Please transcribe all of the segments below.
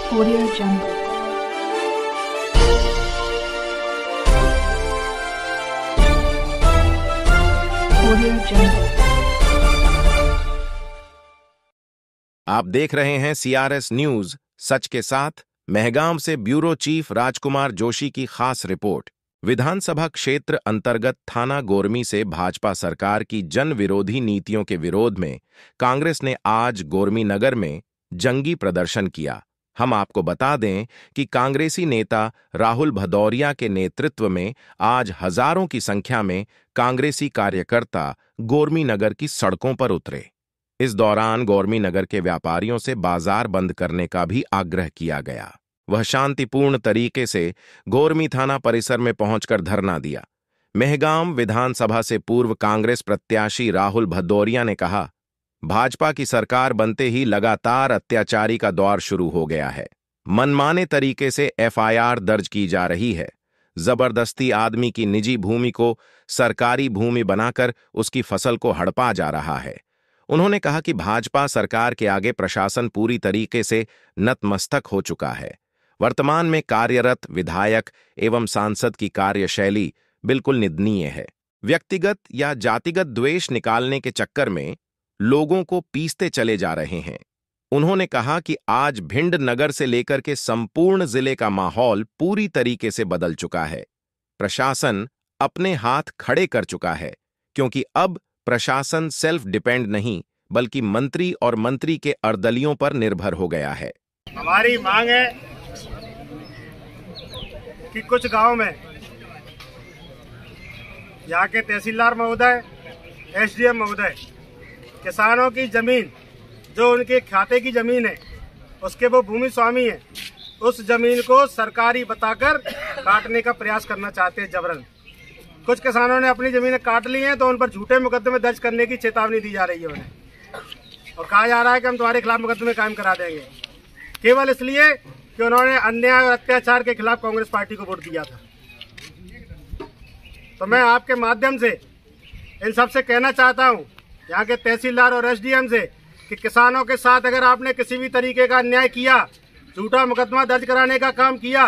Audio Jungle. Audio Jungle. आप देख रहे हैं CRS न्यूज सच के साथ। मेहगांव से ब्यूरो चीफ राजकुमार जोशी की खास रिपोर्ट। विधानसभा क्षेत्र अंतर्गत थाना गोरमी से भाजपा सरकार की जन विरोधी नीतियों के विरोध में कांग्रेस ने आज गोरमी नगर में जंगी प्रदर्शन किया। हम आपको बता दें कि कांग्रेसी नेता राहुल भदौरिया के नेतृत्व में आज हजारों की संख्या में कांग्रेसी कार्यकर्ता गोरमी नगर की सड़कों पर उतरे। इस दौरान गोरमी नगर के व्यापारियों से बाजार बंद करने का भी आग्रह किया गया। वह शांतिपूर्ण तरीके से गोरमी थाना परिसर में पहुंचकर धरना दिया। मेहगांव विधानसभा से पूर्व कांग्रेस प्रत्याशी राहुल भदौरिया ने कहा, भाजपा की सरकार बनते ही लगातार अत्याचारी का दौर शुरू हो गया है। मनमाने तरीके से FIR दर्ज की जा रही है। जबरदस्ती आदमी की निजी भूमि को सरकारी भूमि बनाकर उसकी फसल को हड़पा जा रहा है। उन्होंने कहा कि भाजपा सरकार के आगे प्रशासन पूरी तरीके से नतमस्तक हो चुका है। वर्तमान में कार्यरत विधायक एवं सांसद की कार्यशैली बिल्कुल निंदनीय है। व्यक्तिगत या जातिगत द्वेष निकालने के चक्कर में लोगों को पीसते चले जा रहे हैं। उन्होंने कहा कि आज भिंड नगर से लेकर के संपूर्ण जिले का माहौल पूरी तरीके से बदल चुका है। प्रशासन अपने हाथ खड़े कर चुका है, क्योंकि अब प्रशासन सेल्फ डिपेंड नहीं बल्कि मंत्री और मंत्री के अर्दलियों पर निर्भर हो गया है। हमारी मांग है कि कुछ गांव में यहाँ के तहसीलदार महोदय, SDM महोदय किसानों की जमीन जो उनके खाते की जमीन है उसके वो भूमि स्वामी है, उस जमीन को सरकारी बताकर काटने का प्रयास करना चाहते हैं जबरन। कुछ किसानों ने अपनी जमीनें काट ली हैं तो उन पर झूठे मुकदमे दर्ज करने की चेतावनी दी जा रही है उन्हें, और कहा जा रहा है कि हम तुम्हारे खिलाफ मुकदमे कायम करा देंगे, केवल इसलिए कि उन्होंने अन्याय और अत्याचार के खिलाफ कांग्रेस पार्टी को वोट दिया था। तो मैं आपके माध्यम से इन सबसे कहना चाहता हूं, यहाँ के तहसीलदार और SDM से, कि किसानों के साथ अगर आपने किसी भी तरीके का अन्याय किया, झूठा मुकदमा दर्ज कराने का काम किया,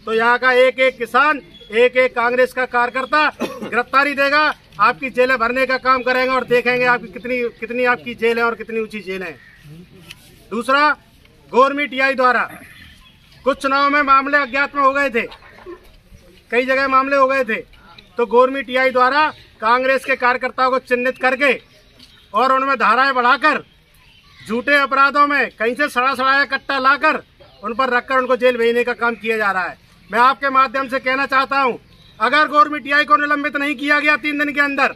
तो यहाँ का एक एक किसान, एक एक कांग्रेस का कार्यकर्ता गिरफ्तारी देगा, आपकी जेलें भरने का काम करेंगे और देखेंगे आपकी कितनी आपकी जेल है और कितनी ऊंची जेल है। दूसरा, गोरमी TI द्वारा कुछ चुनाव में मामले अज्ञात में हो गए थे, कई जगह मामले हो गए थे, तो गोरमी TI द्वारा कांग्रेस के कार्यकर्ताओं को चिन्हित करके और उनमें धाराएं बढ़ाकर झूठे अपराधों में कहीं से सड़ा कट्टा लाकर उन पर रखकर उनको जेल भेजने का काम किया जा रहा है। मैं आपके माध्यम से कहना चाहता हूं, अगर गोरमी TI को निलंबित नहीं किया गया 3 दिन के अंदर,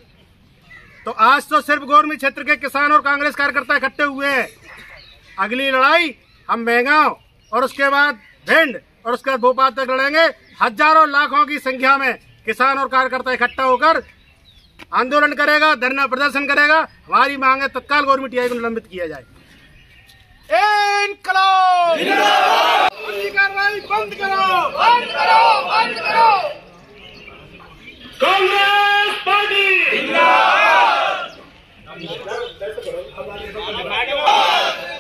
तो आज तो सिर्फ गोरमी क्षेत्र के किसान और कांग्रेस कार्यकर्ता इकट्ठे हुए हैं। अगली लड़ाई हम मेहगांव और उसके बाद भिंड और उसके बाद भोपाल तक लड़ेंगे। हजारों लाखों की संख्या में किसान और कार्यकर्ता इकट्ठा होकर आंदोलन करेगा, धरना प्रदर्शन करेगा। हमारी मांग है तत्काल गोरमी TI को निलंबित किया जाए। इनकलाब जिंदाबाद, कार्रवाई बंद करो, बंद करो, बंद करो। कांग्रेस पार्टी जिंदाबाद।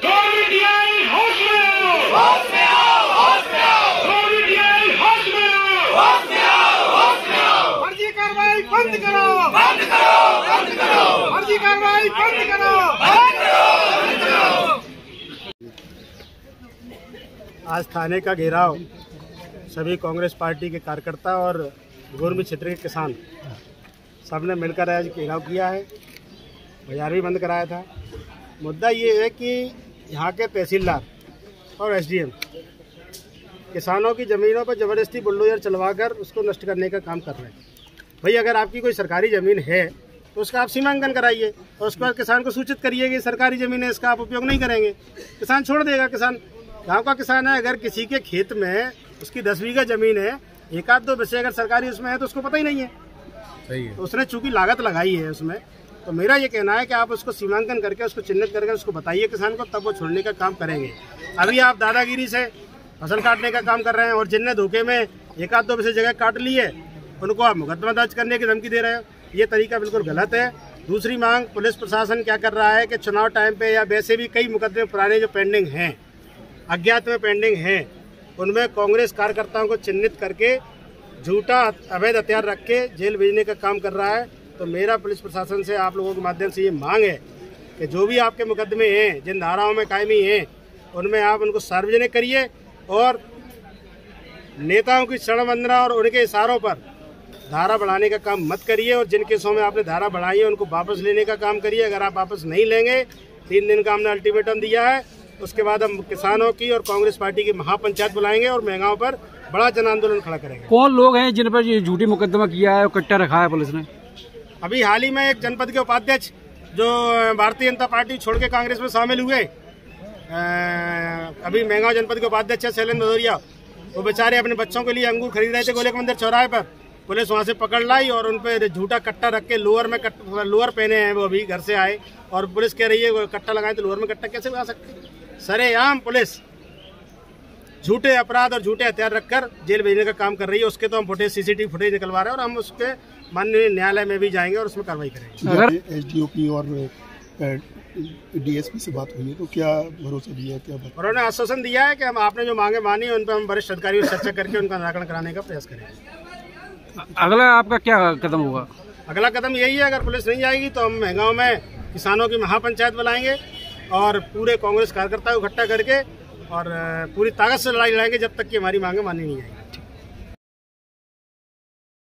गोरमी TI होश में आओ, होश में आओ, होश में आओ। गोरमी TI होश में आओ, होश में आओ, होश में आओ। फर्जी कार्रवाई बंद करो, बंद करो, बंद करो। फर्जी कार्रवाई बंद करो, बंद करो, बंद करो। आज थाने का घेराव सभी कांग्रेस पार्टी के कार्यकर्ता और गोरमी क्षेत्र के किसान सबने मिलकर आज घेराव किया है, बाजार भी बंद कराया था। मुद्दा ये है कि यहाँ के तहसीलदार और SDM किसानों की ज़मीनों पर ज़बरदस्ती बुलडोजर चलवाकर उसको नष्ट करने का काम कर रहे हैं। भाई, अगर आपकी कोई सरकारी ज़मीन है तो उसका आप सीमांकन कराइए और उसके बाद किसान को सूचित करिए कि सरकारी ज़मीन है, इसका आप उपयोग नहीं करेंगे। किसान छोड़ देगा। किसान गांव का किसान है, अगर किसी के खेत में उसकी 10 बीघा ज़मीन है, एक आध दो विषय अगर सरकारी उसमें है तो उसको पता ही नहीं है। सही है। तो उसने चूंकि लागत लगाई है उसमें, तो मेरा ये कहना है कि आप उसको सीमांकन करके उसको चिन्हित करके उसको बताइए किसान को, तब वो छोड़ने का काम करेंगे। अभी आप दादागिरी से फसल काटने का काम कर रहे हैं और जिनने धोखे में एक आध दो विषय जगह काट ली है उनको आप मुकदमा दर्ज करने की धमकी दे रहे हो। ये तरीका बिल्कुल गलत है। दूसरी मांग, पुलिस प्रशासन क्या कर रहा है कि चुनाव टाइम पे या वैसे भी कई मुकदमे पुराने जो पेंडिंग हैं अज्ञात में पेंडिंग हैं, उनमें कांग्रेस कार्यकर्ताओं को चिन्हित करके झूठा अवैध हथियार रख के जेल भेजने का काम कर रहा है। तो मेरा पुलिस प्रशासन से आप लोगों के माध्यम से ये मांग है कि जो भी आपके मुकदमे हैं, जिन धाराओं में कायमी हैं, उनमें आप उनको सार्वजनिक करिए और नेताओं की शरण वंदना और उनके इशारों पर धारा बढ़ाने का काम मत करिए। और जिन केसों में आपने धारा बढ़ाई है उनको वापस लेने का काम करिए। अगर आप वापस नहीं लेंगे, 3 दिन का हमने अल्टीमेटम दिया है, उसके बाद हम किसानों की और कांग्रेस पार्टी की महापंचायत बुलाएंगे और महंगाओं पर बड़ा जन आंदोलन खड़ा करेंगे। कौन लोग हैं जिन पर ये झूठी मुकदमा किया है और कट्टा रखा है पुलिस ने? अभी हाल ही में एक जनपद के उपाध्यक्ष जो भारतीय जनता पार्टी छोड़ के कांग्रेस में शामिल हुए, अभी महंगाओं जनपद के उपाध्यक्ष है शैलेंद्र भदौरिया, वो बेचारे अपने बच्चों के लिए अंगूर खरीद रहे थे गोले के मंदिर चौराहे पर। पुलिस वहां से पकड़ लाई और उन पर झूठा कट्टा रख के लोअर पहने हैं, वो अभी घर से आए और पुलिस कह रही है कट्टा लगाए तो लोअर में कट्टा कैसे लगा सकते? सरेआम पुलिस झूठे अपराध और झूठे हथियार रखकर जेल भेजने का काम कर रही है। उसके तो हम फुटेज, सीसीटीवी फुटेज निकलवा रहे हैं और हम उसके माननीय न्यायालय में भी जाएंगे और उसमें कार्रवाई करेंगे। अगर एसडीओपी और डीएसपी से बात हुई है तो क्या भरोसा दिया है, क्या बात? उन्होंने आश्वासन दिया है कि हम आपने जो मांगे मानी उन पर हम वरिष्ठ अधिकारियों से चर्चा करके उनका निराकरण कराने का प्रयास करेंगे। अगला आपका क्या कदम होगा? अगला कदम यही है, अगर पुलिस नहीं आएगी तो हम महंगाओं में किसानों की महापंचायत बुलाएंगे और पूरे कांग्रेस कार्यकर्ता को इकट्ठा करके और पूरी ताकत से लड़ाई लड़ाएंगे जब तक कि हमारी मांगे मानी नहीं जाएगी।